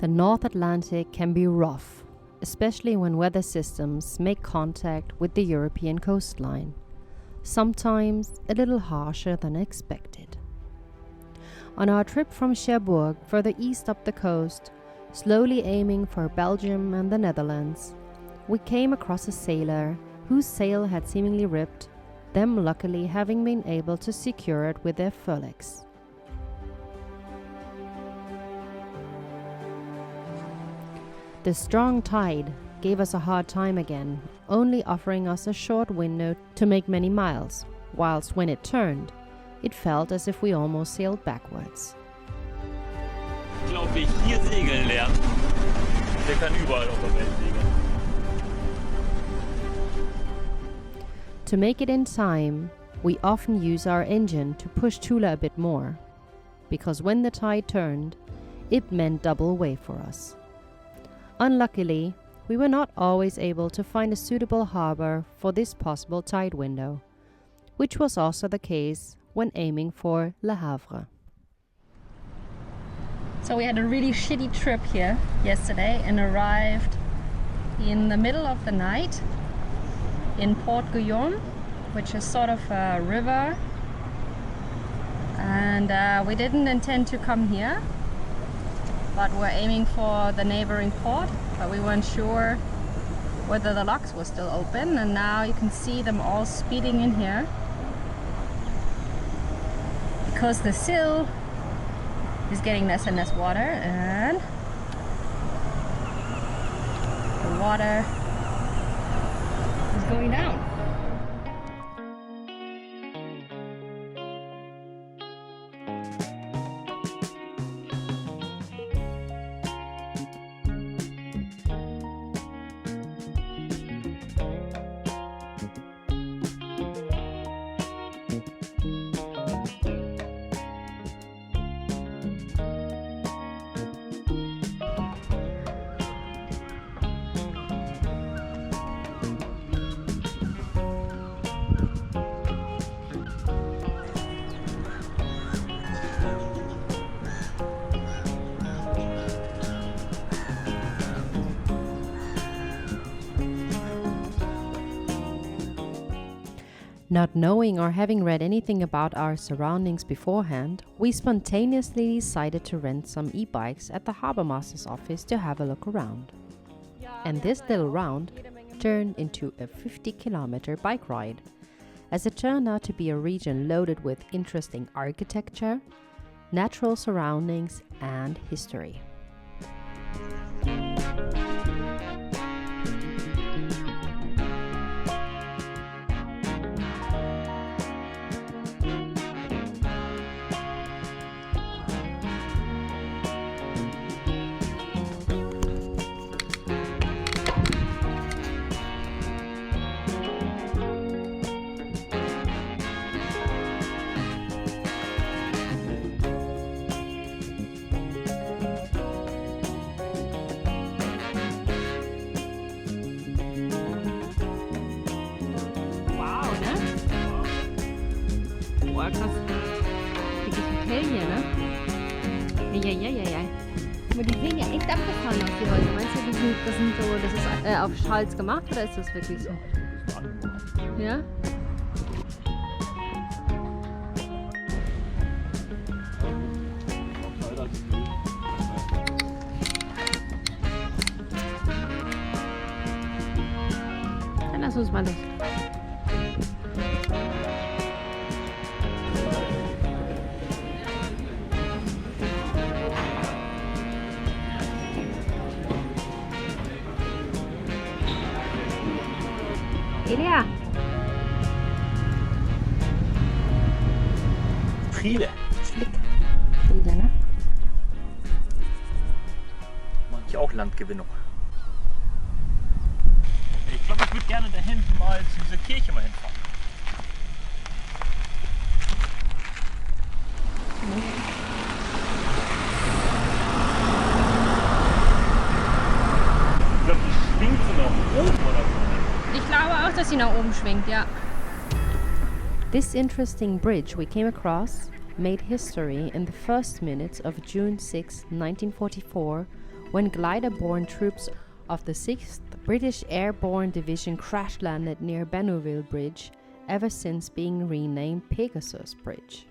The North Atlantic can be rough, especially when weather systems make contact with the European coastline, sometimes a little harsher than expected. On our trip from Cherbourg further east up the coast, slowly aiming for Belgium and the Netherlands, we came across a sailor whose sail had seemingly ripped, them luckily having been able to secure it with their furlegs. The strong tide gave us a hard time again, only offering us a short window to make many miles, whilst when it turned, it felt as if we almost sailed backwards. Ich glaube, wer hier segeln lernt, der kann überall auf der Welt segeln. To make it in time, we often use our engine to push Thula a bit more, because when the tide turned, it meant double way for us. Unluckily, we were not always able to find a suitable harbor for this possible tide window, which was also the case when aiming for Le Havre. So we had a really shitty trip here yesterday and arrived in the middle of the night in Port Guillaume, which is sort of a river, and we didn't intend to come here, but we're aiming for the neighboring port, but we weren't sure whether the locks were still open, and now you can see them all speeding in here because the sill is getting less and less water, and the water is going down. Not knowing or having read anything about our surroundings beforehand, we spontaneously decided to rent some e-bikes at the Harbour Master's office to have a look around. And this little round turned into a 50-kilometer bike ride, as it turned out to be a region loaded with interesting architecture, natural surroundings, and history. Krass. Wirklich Hotel hier, ne? Ja. Aber die sehen ja echt abgefahren aus, die Häuser. Meinst du, das ist auf Schals gemacht oder ist das wirklich so? Ja? Dann lass uns mal los. Elia! Friede. Friede, ne? Mag ich auch Landgewinnung. Ich glaube, ich würde gerne da hinten mal zu dieser Kirche mal hinfahren. Ich glaube, die schwingt so nach oben oder so. Ich glaube auch, dass sie nach oben schwingt, ja. This interesting bridge we came across made history in the first minutes of June 6, 1944, when glider-borne troops of the 6th British Airborne Division crash-landed near Bénouville Bridge, ever since being renamed Pegasus Bridge.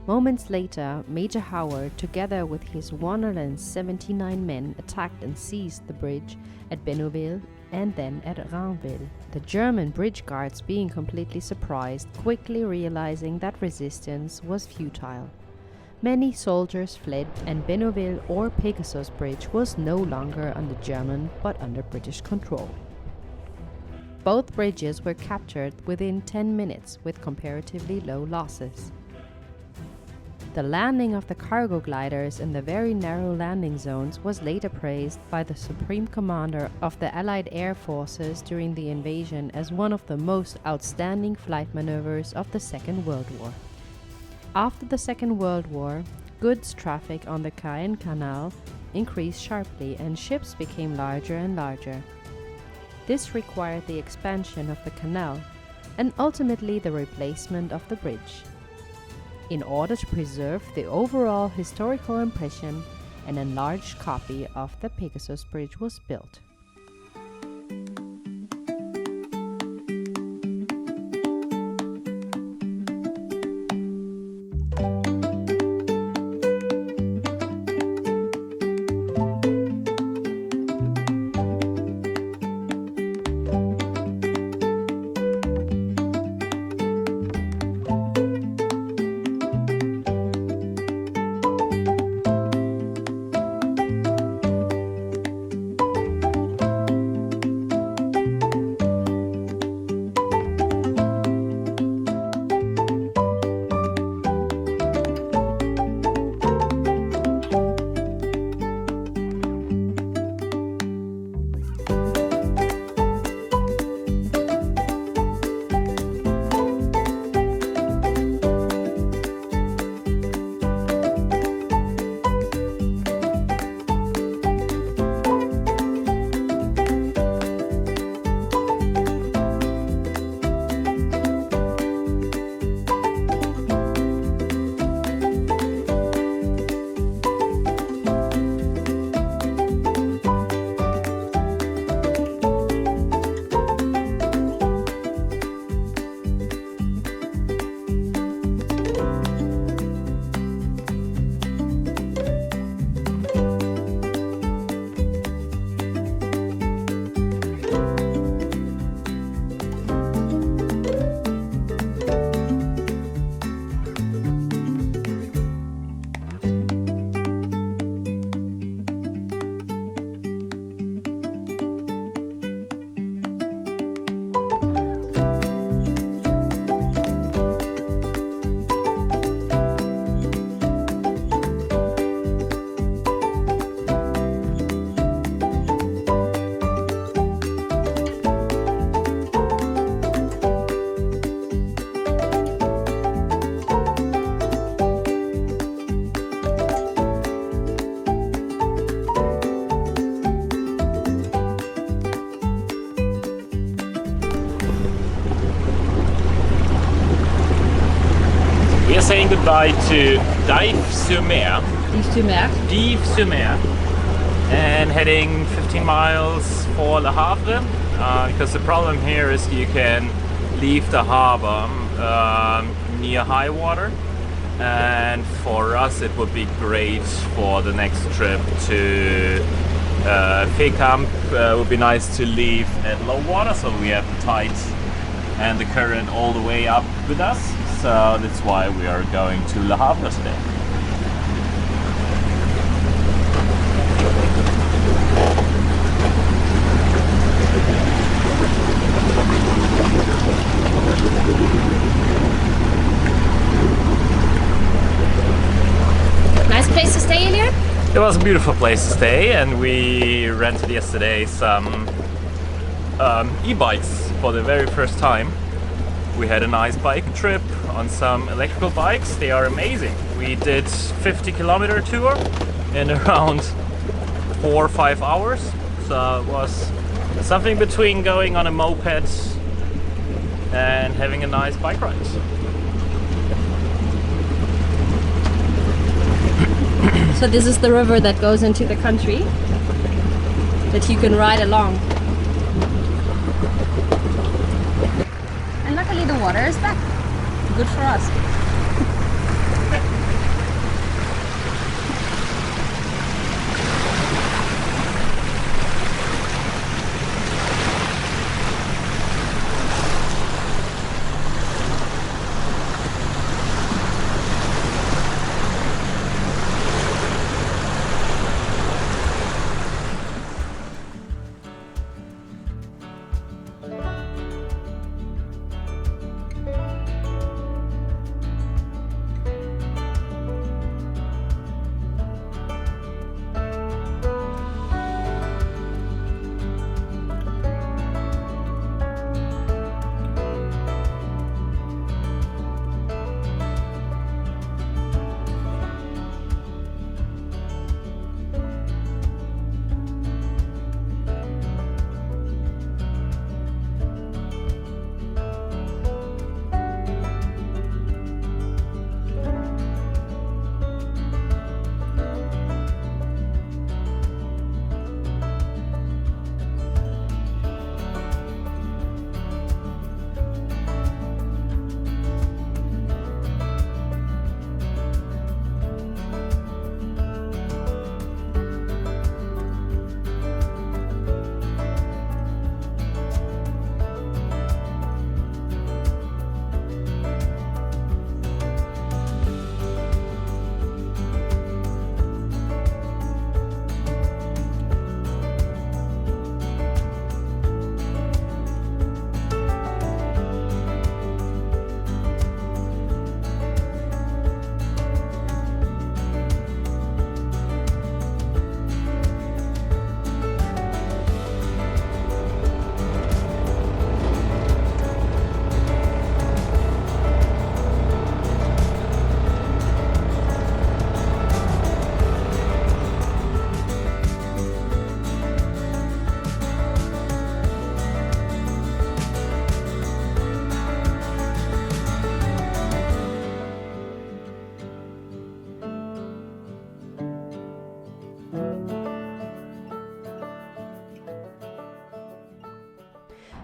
Moments later, Major Havre, together with his 179 men, attacked and seized the bridge at Bénouville and then at Ranville. The German bridge guards, being completely surprised, quickly realizing that resistance was futile. Many soldiers fled, and Bénouville or Pegasus Bridge was no longer under German but under British control. Both bridges were captured within 10 minutes with comparatively low losses. The landing of the cargo gliders in the very narrow landing zones was later praised by the Supreme Commander of the Allied Air Forces during the invasion as one of the most outstanding flight maneuvers of the Second World War. After the Second World War, goods traffic on the Caen Canal increased sharply and ships became larger and larger. This required the expansion of the canal and ultimately the replacement of the bridge. In order to preserve the overall historical impression, an enlarged copy of the Pegasus Bridge was built. Saying goodbye to Dives-sur-Mer, and heading 15 miles for Le Havre, because the problem here is you can leave the harbor near high water, and for us it would be great for the next trip to Fécamp. It would be nice to leave at low water so we have the tide and the current all the way up with us. So that's why we are going to Le Havre today. Nice place to stay in here? It was a beautiful place to stay, and we rented yesterday some e-bikes for the very first time. We had a nice bike trip on some electrical bikes. They are amazing. We did 50-kilometer tour in around 4 or 5 hours. So it was something between going on a moped and having a nice bike ride. So this is the river that goes into the country that you can ride along. And luckily the water is back. Good for us.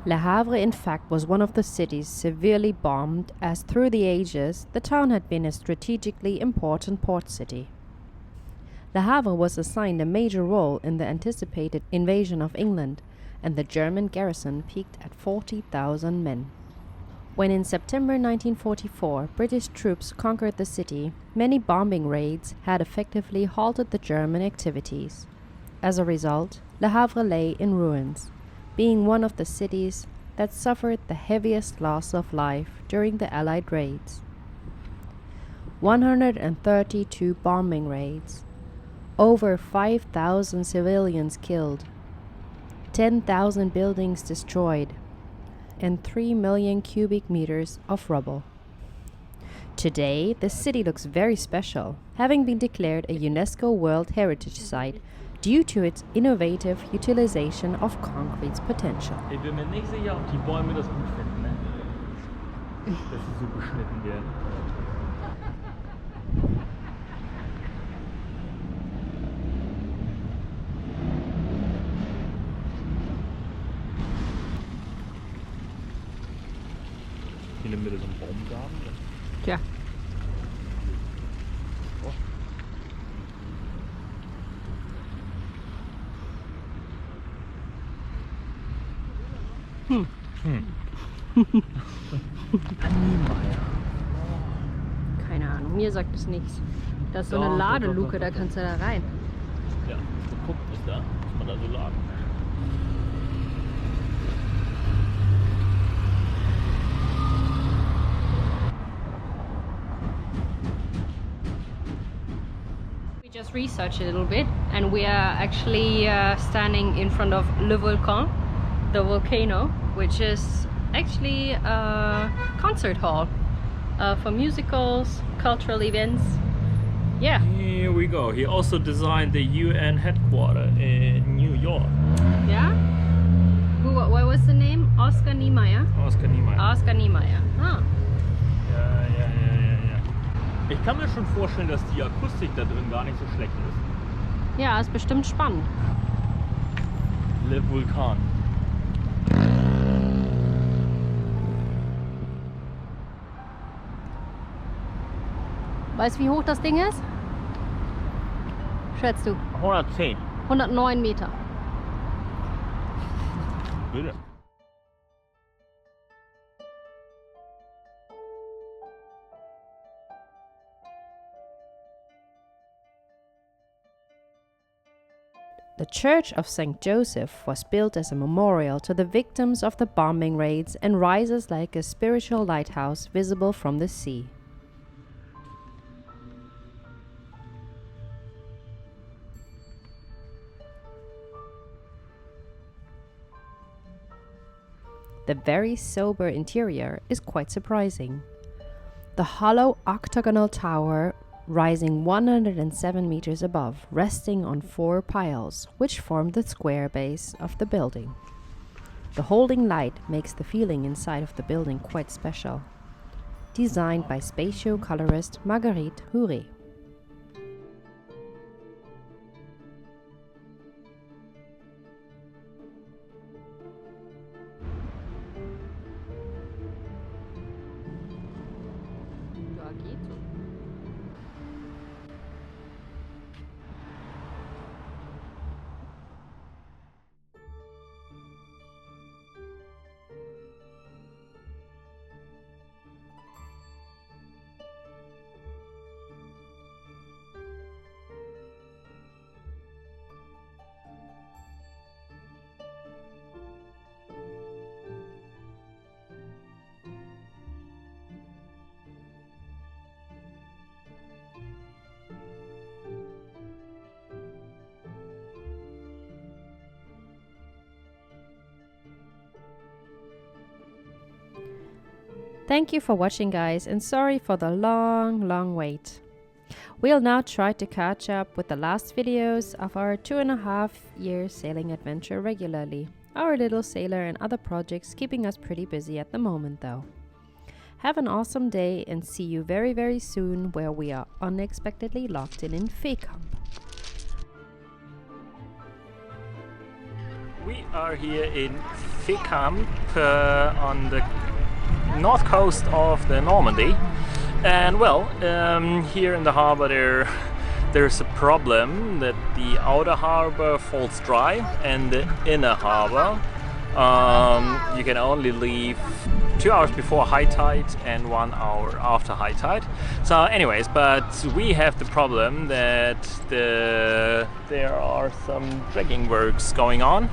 Le Havre, in fact, was one of the cities severely bombed, as through the ages the town had been a strategically important port city. Le Havre was assigned a major role in the anticipated invasion of England, and the German garrison peaked at 40,000 men. When in September 1944 British troops conquered the city, many bombing raids had effectively halted the German activities. As a result, Le Havre lay in ruins, being one of the cities that suffered the heaviest loss of life during the Allied raids. 132 bombing raids, over 5,000 civilians killed, 10,000 buildings destroyed, and 3 million cubic meters of rubble. Today, the city looks very special, having been declared a UNESCO World Heritage Site due to its innovative utilization of concrete's potential. Ich bin mir nicht sicher, ob die Bäume das gut finden, ne? Dass sie so beschnitten werden. Hier in der Mitte so ein Baumgarten. Ja. Keine Ahnung, mir sagt es nichts. Da ist so eine Ladeluke, da kannst du da rein. Ja, guck, ist da, muss man da so laden. We just researched a little bit, and we are actually standing in front of Le Volcan, the volcano, which is actually a concert hall for musicals, cultural events. Yeah. Here we go. He also designed the UN headquarters in New York. Yeah? What was the name? Oscar Niemeyer? Oscar Niemeyer. Oscar Niemeyer. Ah. Yeah. Ich kann mir schon vorstellen, dass die Akustik da drin gar nicht so schlecht ist. Ja, ist bestimmt spannend. Le Vulkan. Weißt du, wie hoch das Ding ist? Schätzt du? 110. 109 Meter. Bitte. The Church of St. Joseph was built as a memorial to the victims of the bombing raids and rises like a spiritual lighthouse visible from the sea. The very sober interior is quite surprising. The hollow octagonal tower rising 107 meters above, resting on 4 piles, which form the square base of the building. The holding light makes the feeling inside of the building quite special. Designed by spatio-colorist Marguerite Havre. Thank you for watching, guys, and sorry for the long wait. We'll now try to catch up with the last videos of our 2.5-year sailing adventure regularly. Our little sailor and other projects keeping us pretty busy at the moment though. Have an awesome day and see you very soon where we are unexpectedly locked in Fécamp. We are here in Fécamp on the north coast of the Normandy, and well, here in the harbor there's a problem that the outer harbor falls dry and the inner harbor you can only leave 2 hours before high tide and 1 hour after high tide. So anyways, but we have the problem that there are some dredging works going on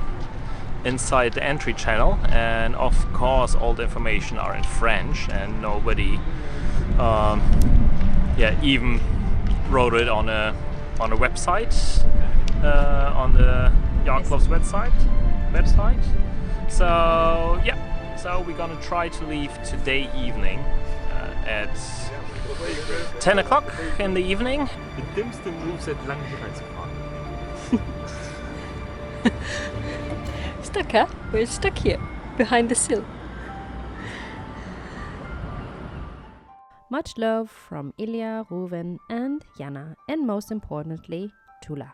inside the entry channel, and of course all the information are in French and nobody even wrote it on a website, on the Yacht Club's website. So yeah, so we're gonna try to leave today evening at 10 o'clock in the evening. Der dümmste Move seit langem hier reinzufahren. Stuck, huh? We're stuck here, behind the sill. Much love from Ilya, Ruven and Jana, and most importantly, Thula.